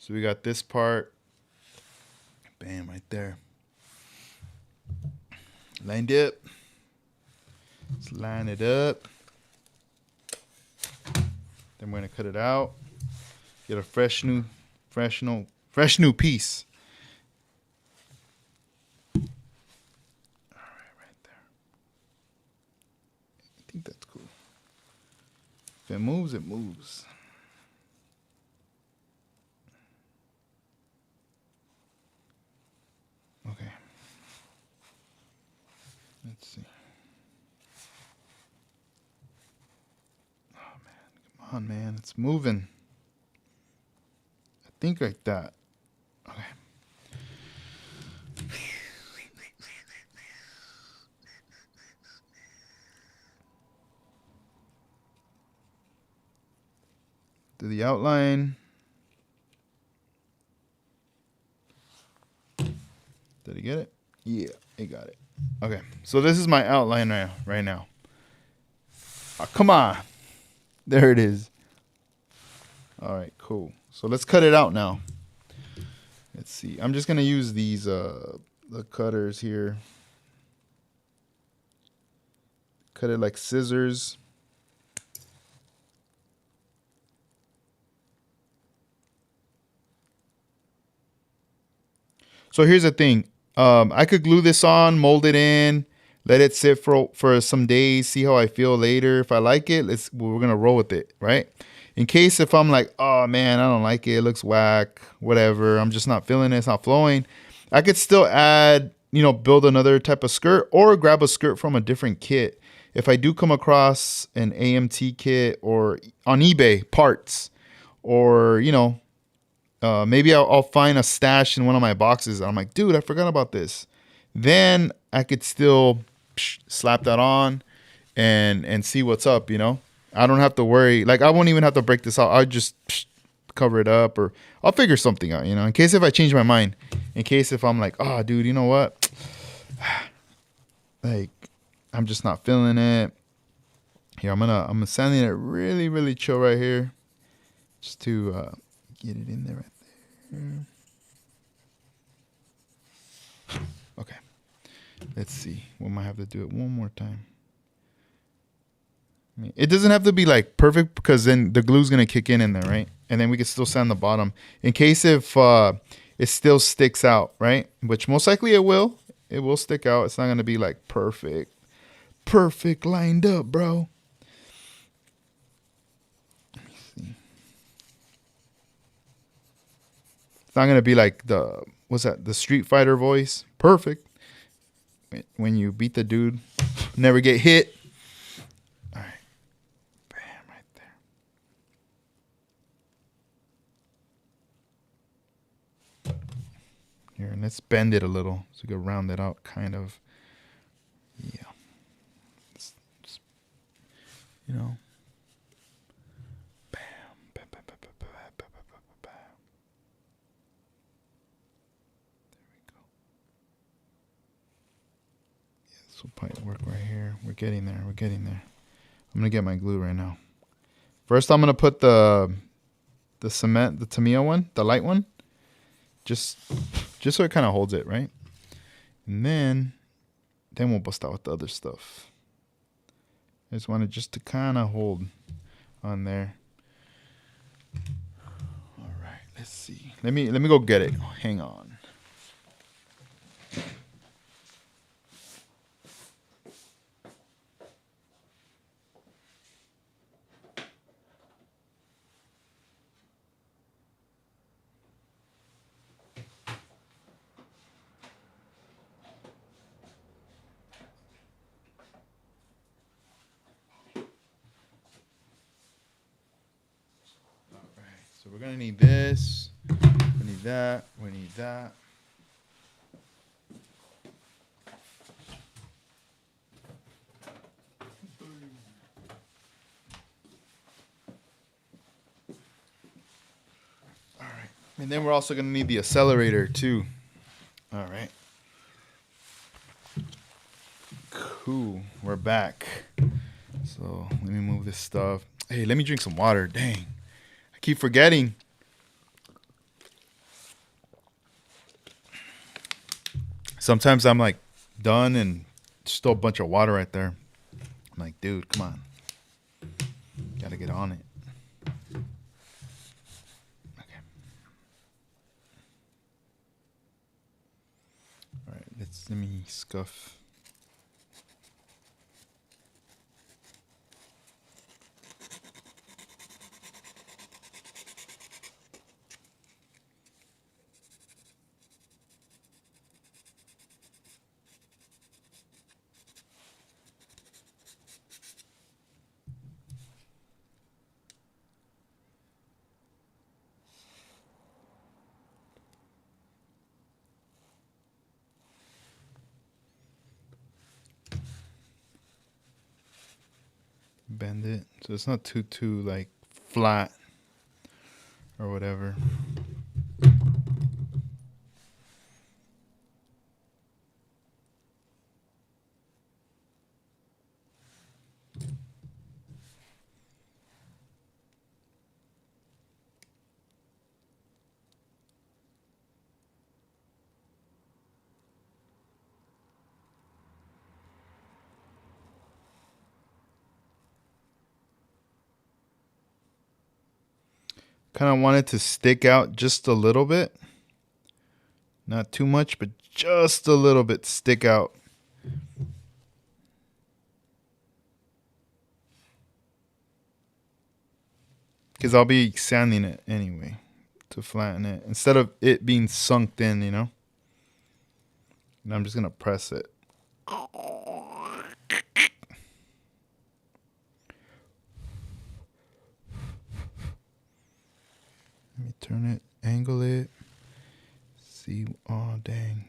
So we got this part. Bam, right there. Lined up. Let's line it up. Then we're gonna cut it out. Get a fresh new piece. All right there. I think that's cool. If it moves, it moves. Okay. Let's see. Oh man, come on, man, it's moving. I think like that. Okay. Do the outline. Did he get it? Yeah, he got it. Okay, so this is my outline right now. Oh, come on. There it is. All right, cool. So let's cut it out now. Let's see. I'm just going to use these the cutters here. Cut it like scissors. So here's the thing. I could glue this on, mold it in, let it sit for some days, see how I feel later. If I like it, we're gonna roll with it, right? In case if I'm like, oh man, I don't like it, it looks whack, whatever, I'm just not feeling it, it's not flowing, I could still add, build another type of skirt or grab a skirt from a different kit. If I do come across an AMT kit or on eBay parts, or maybe I'll find a stash in one of my boxes. I'm like, dude, I forgot about this. Then I could still slap that on and see what's up, I don't have to worry. Like, I won't even have to break this out. I'll just cover it up, or I'll figure something out, in case if I change my mind. In case if I'm like, oh, dude, you know what? Like, I'm just not feeling it. Here, I'm sanding it really, really chill right here. Just to get it in there right there. Okay. Let's see. We might have to do it one more time. It doesn't have to be like perfect, because then the glue's going to kick in there, right? And then we can still sand the bottom. In case if it still sticks out, right? Which most likely it will. It will stick out. It's not going to be like perfect lined up, bro. It's not going to be like the Street Fighter voice. Perfect. When you beat the dude, never get hit. All right. Bam, right there. Here, and let's bend it a little so we can round it out, kind of. Yeah. Just, This will probably work right here. We're getting there. I'm going to get my glue right now. First, I'm going to put the cement, the Tamiya one, the light one. Just so it kind of holds it, right? And then we'll bust out with the other stuff. I just want it just to kind of hold on there. All right, let's see. Let me go get it. Hang on. So we're going to need this, we need that, we need that. All right. And then we're also going to need the accelerator too. All right. Cool. We're back. So let me move this stuff. Hey, let me drink some water. Dang. I keep forgetting. Sometimes I'm like done and still a bunch of water right there. I'm like, dude, come on. Gotta get on it. Okay. All right, let me scuff. Bend it so it's not too like flat or whatever. Kind of want it to stick out just a little bit. Not too much, but just a little bit stick out. Because I'll be sanding it anyway to flatten it. Instead of it being sunk in, you know. And I'm just going to press it. Let me turn it, angle it. See, oh dang.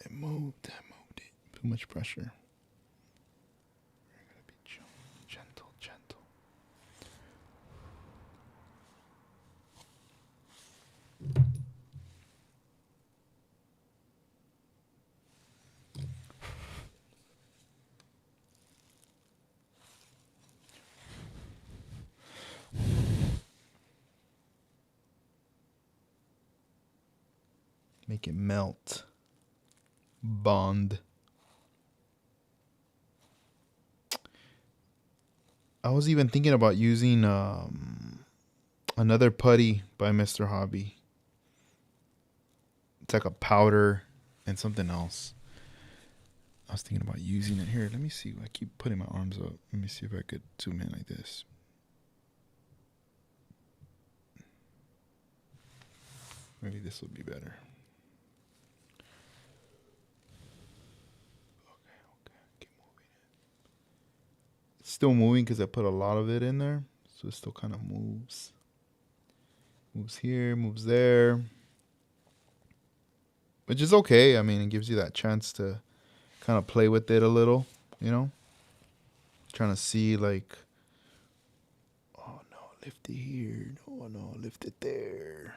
It moved. I moved it. Too much pressure. We're going to be gentle. Make it melt. Bond. I was even thinking about using another putty by Mr. Hobby. It's like a powder and something else. I was thinking about using it here. Let me see. I keep putting my arms up. Let me see if I could zoom in like this. Maybe this will be better. Still moving because I put a lot of it in there, so it still kind of moves here, moves there, which is okay. I mean, it gives you that chance to kind of play with it a little, you know, trying to see like, oh no, lift it here, no, lift it there.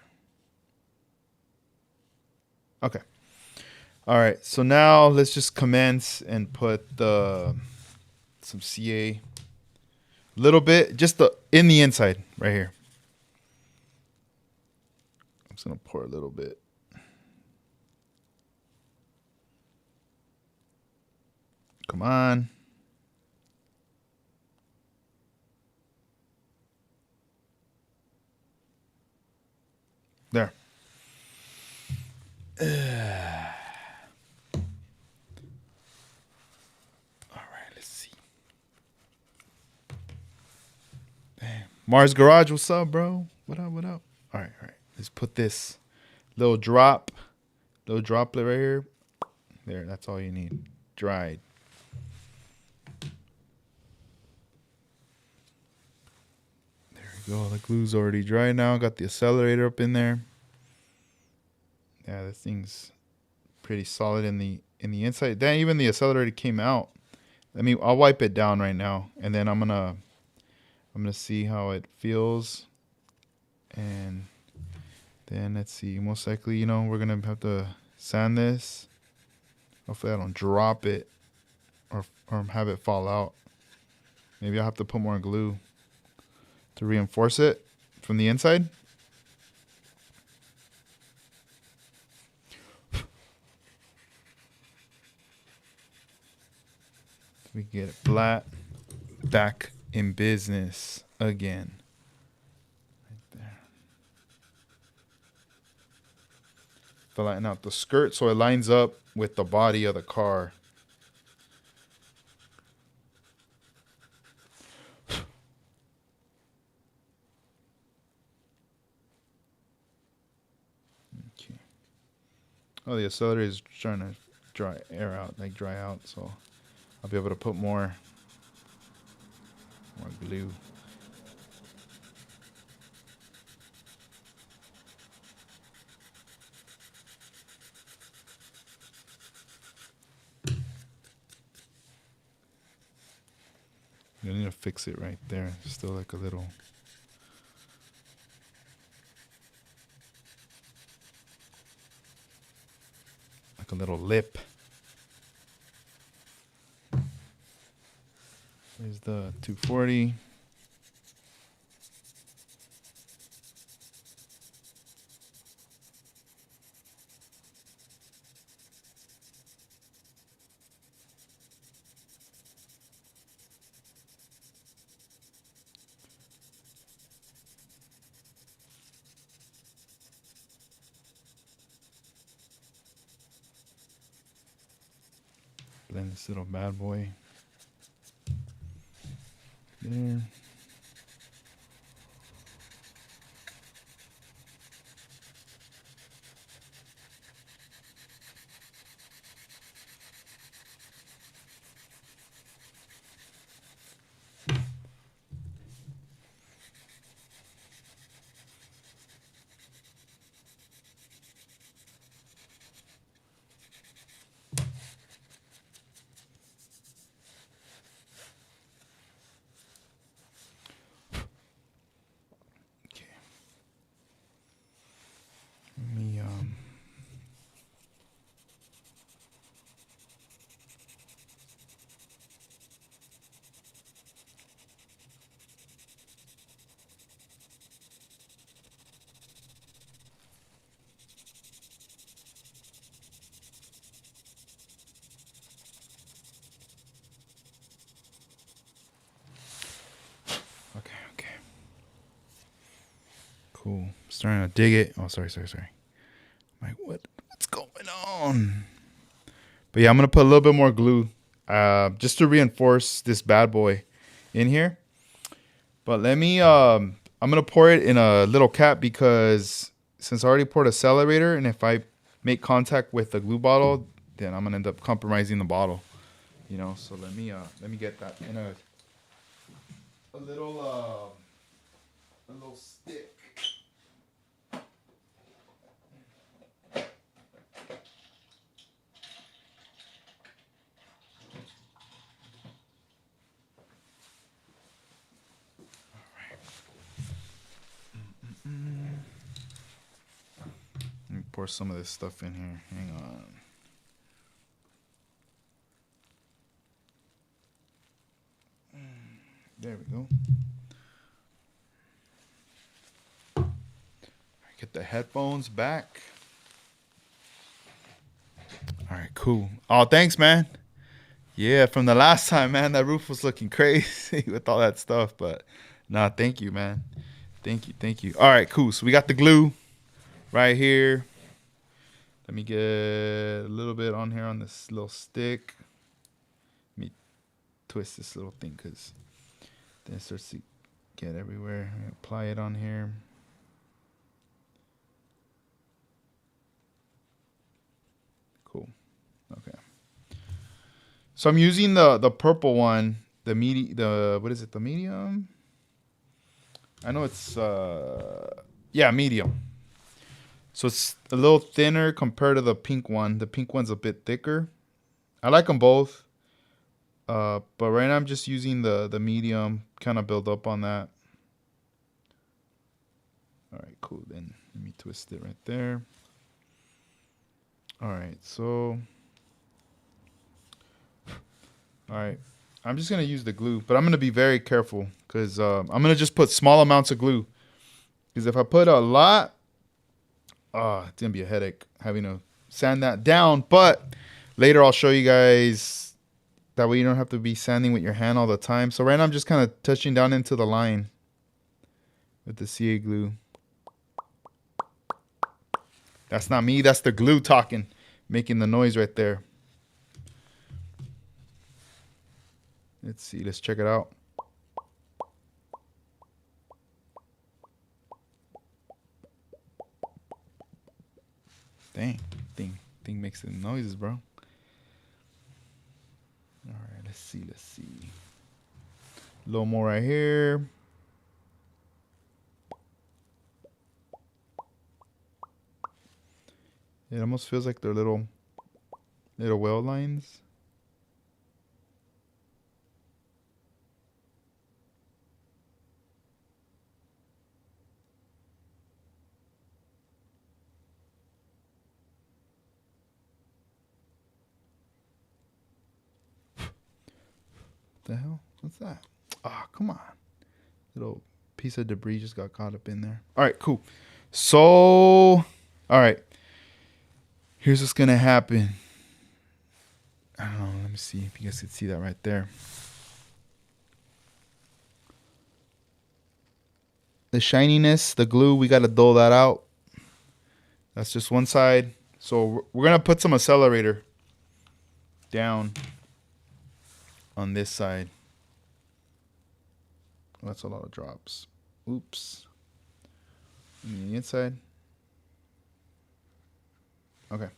Okay, all right, so now let's just commence and put some CA. Little bit, just in the inside right here. I'm just gonna pour a little bit. Come on. There. Mars Garage, what's up, bro? What up? All right. Let's put this little droplet right here. There, that's all you need. Dried. There we go. The glue's already dry now. Got the accelerator up in there. Yeah, this thing's pretty solid in the inside. Then even the accelerator came out. I'll wipe it down right now, and then I'm gonna see how it feels, and then let's see. Most likely, we're gonna have to sand this. Hopefully, I don't drop it or have it fall out. Maybe I'll have to put more glue to reinforce it from the inside. We get it flat. Back in business again. Right there. Flatten out the skirt so it lines up with the body of the car. Okay. Oh, the accelerator is trying to dry out, so I'll be able to put more glue. You need to fix it right there. Still like a little. Like a little lip. There's the 240. Blend this little bad boy there. Okay. Cool. Starting to dig it. Oh, sorry. I'm like, what's going on? But yeah, I'm gonna put a little bit more glue, just to reinforce this bad boy in here. But let me, I'm gonna pour it in a little cap because since I already poured Accelerator, and if I make contact with the glue bottle, then I'm gonna end up compromising the bottle. You know, so let me get that in a little stick. Let me pour some of this stuff in here. Hang on. There we go. Get the headphones back. All right, cool. Oh, thanks, man. Yeah, from the last time, man, that roof was looking crazy with all that stuff. But nah, thank you, man. Thank you. All right, cool. So we got the glue right here. Let me get a little bit on here on this little stick. Let me twist this little thing because then it starts to get everywhere. Apply it on here. Cool. Okay. So I'm using the purple one, the what is it? The medium? I know it's medium. So it's a little thinner compared to the pink one. The pink one's a bit thicker. I like them both. But right now I'm just using the medium, kind of build up on that. All right, cool. Then let me twist it right there. All right, so all right, I'm just gonna use the glue, but I'm gonna be very careful because I'm gonna just put small amounts of glue. Because if I put a lot, it's gonna be a headache having to sand that down. But later I'll show you guys That way you don't have to be sanding with your hand all the time. So right now I'm just kind of touching down into the line with the CA glue. That's not me, that's the glue talking, making the noise right there. Let's see, let's check it out. Dang, thing makes the noises, bro. All right, let's see. A little more right here. It almost feels like they're little weld lines. The hell? What's that? Oh, come on. Little piece of debris just got caught up in there. All right, cool. So, all right. Here's what's going to happen. I don't know. Let me see if you guys can see that right there. The shininess, the glue, we got to dull that out. That's just one side. So we're going to put some Accelerator down on this side. Oh, that's a lot of drops. Oops. On the inside. Okay.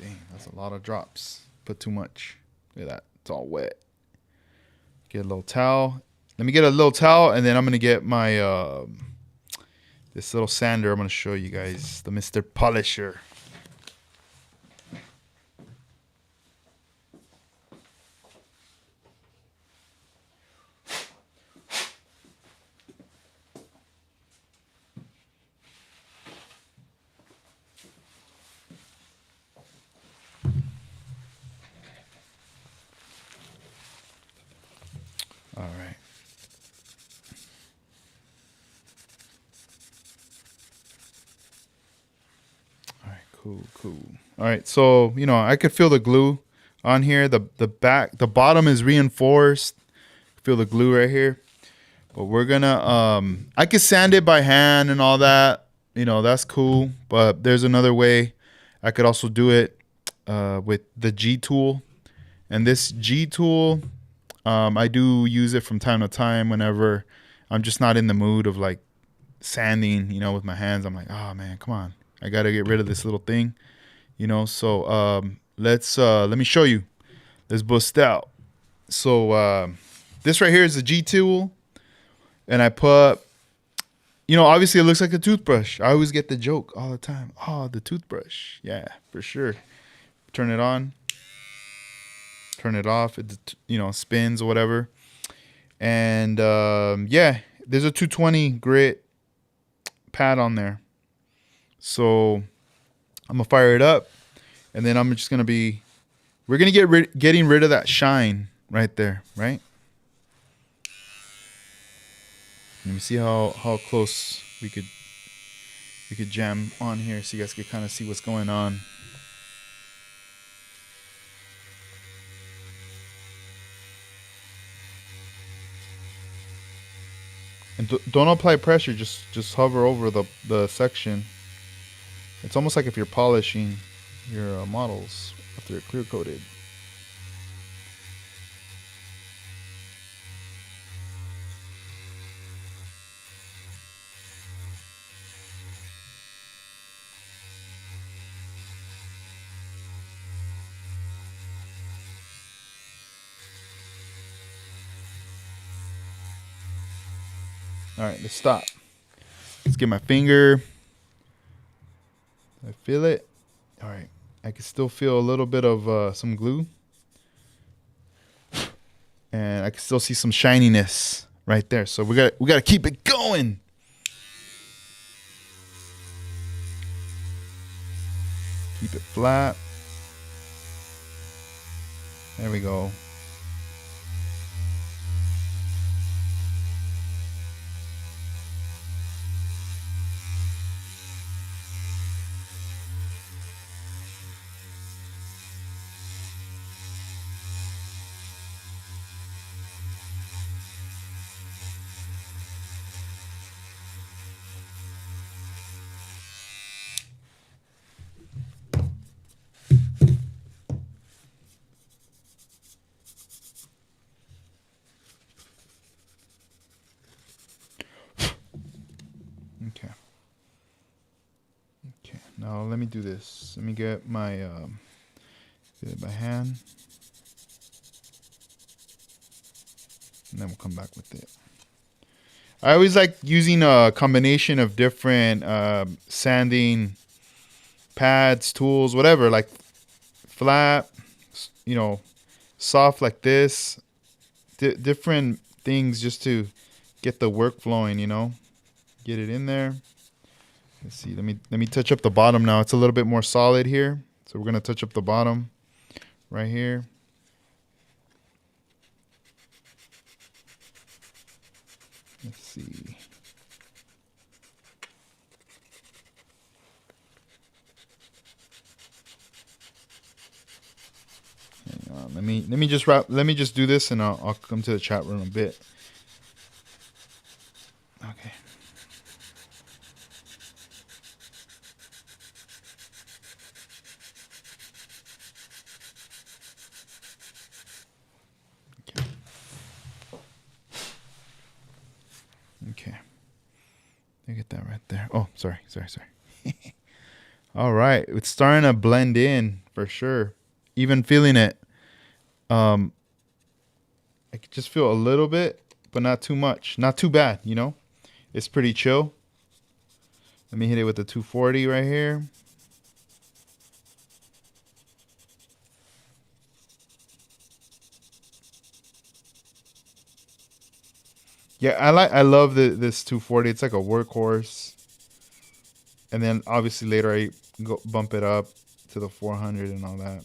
Dang, that's a lot of drops. Put too much. Look at that. It's all wet. Get a little towel. Let me get a little towel, and then I'm going to get my this little sander. I'm going to show you guys. The Mr. Polisher. All right. All right, cool. All right, so, you know, I could feel the glue on here. The bottom is reinforced. Feel the glue right here. But we're gonna, I could sand it by hand and all that. You know, that's cool. But there's another way. I could also do it with the G tool. And this G tool, I do use it from time to time whenever I'm just not in the mood of like sanding, you know, with my hands. I'm like, oh man, come on. I got to get rid of this little thing, you know? So let me show you. Let's bust out. So this right here is the G tool. And I put, you know, obviously it looks like a toothbrush. I always get the joke all the time. Oh, the toothbrush. Yeah, for sure. Turn it on. Turn it off. It, you know, spins or whatever. And yeah, there's a 220 grit pad on there. So I'm gonna fire it up, and then I'm just gonna be. We're gonna getting rid of that shine right there, right? Let me see how close we could jam on here, so you guys could kind of see what's going on. And don't apply pressure, just hover over the section. It's almost like if you're polishing your models after they're clear coated. All right, let's stop. Let's get my finger. I feel it. All right, I can still feel a little bit of some glue, and I can still see some shininess right there. So we got to keep it going. Keep it flat. There we go. Okay. Okay. Now let me do this. Let me get my do it by hand, and then we'll come back with it. I always like using a combination of different sanding pads, tools, whatever, like flat, you know, soft like this, different things just to get the work flowing, you know, get it in there. Let's see, let me touch up the bottom now. It's a little bit more solid here. So we're gonna touch up the bottom right here. Let's see. Hang on, let me just do this, and I'll come to the chat room a bit. Okay. Okay. Let me get that right there. Oh, sorry. All right. It's starting to blend in for sure. Even feeling it. I could just feel a little bit, but not too much. Not too bad, you know? It's pretty chill. Let me hit it with the 240 right here. Yeah, I love this 240. It's like a workhorse. And then obviously later I bump it up to the 400 and all that.